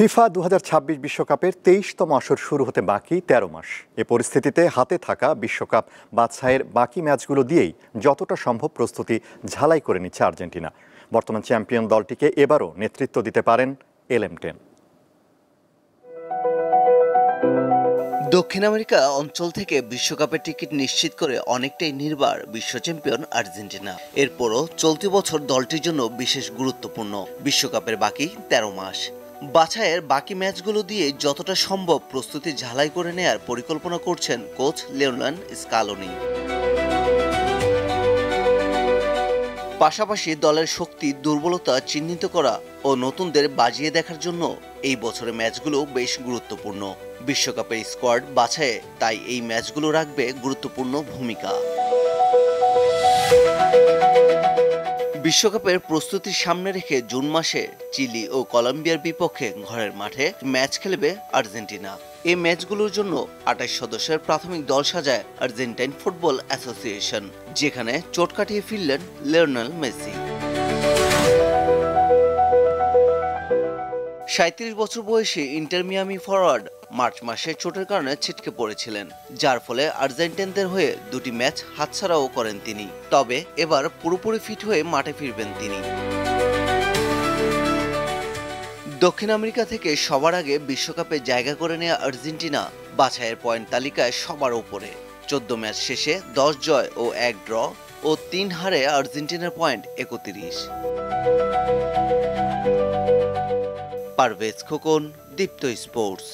FIFA ২০২৬ বিশ্বকাপের ২৩তম আসর শুরু হতে বাকি ১৩ মাস। এ পরিস্থিতিতে হাতে থাকা বিশ্বকাপ বাছাইয়ের বাকি ম্যাচগুলো দিয়েই যতটা সম্ভব প্রস্তুতি ঝালাই করে নিচ্ছে আর্জেন্টিনা। বর্তমান চ্যাম্পিয়ন দলটিকে এবারও নেতৃত্ব দিতে পারেন এলএম10। দক্ষিণ আমেরিকা অঞ্চল থেকে বিশ্বকাপের টিকিট নিশ্চিত করে অনেকটাই নির্ভর বিশ্ব চ্যাম্পিয়ন আর্জেন্টিনা। এরপরও চলতি বছর দলটির জন্য বিশেষ গুরুত্বপূর্ণ। বিশ্বকাপের বাকি ১৩ মাস। বাছাইয়ের বাকি ম্যাচগুলো দিয়ে যতটা সম্ভব প্রস্তুতি ঝালাই করে নেয়ার পরিকল্পনা করছেন কোচ লিওনেল স্কালোনি। পাশাপাশি দলের শক্তি দুর্বলতা চিহ্নিত করা ও নতুনদের বাজিয়ে দেখার জন্য এই বছরের ম্যাচগুলো বেশ গুরুত্বপূর্ণ। বিশ্বকাপের স্কোয়াড বাছাইয়ে তাই এই ম্যাচগুলো রাখবে গুরুত্বপূর্ণ ভূমিকা। বিশ্বকাপের প্রস্তুতির সামনে রেখে জুন মাসে চিলি ও কলম্বিয়ার বিপক্ষে ঘরের মাঠে ম্যাচ খেলবে আর্জেন্টিনা। এই ম্যাচগুলোর জন্য ২৮ সদস্যের প্রাথমিক দল সাজায় আর্জেন্টাইন ফুটবল অ্যাসোসিয়েশন, যেখানে চোট কাটিয়ে ফিরলেন লিওনেল মেসি। ৩৭ বছর বয়সী ইন্টার মিয়ামি ফরওয়ার্ড মার্চ মাসে চোটের কারণে ছিটকে পড়েছিলেন, যার ফলে আর্জেন্টাইনদের হয়ে দুটি ম্যাচ হাতছাড়াও করেন তিনি। তবে এবার পুরোপুরি ফিট হয়ে মাঠে ফিরবেন তিনি। দক্ষিণ আমেরিকা থেকে সবার আগে বিশ্বকাপে জায়গা করে নেওয়া আর্জেন্টিনা বাছাইয়ের পয়েন্ট তালিকায় সবার উপরে। ১৪ ম্যাচ শেষে ১০ জয় ও ১ ড্র ও ৩ হারে আর্জেন্টিনার পয়েন্ট ৩১। পারভেজ খোকন, দীপ্ত স্পোর্টস।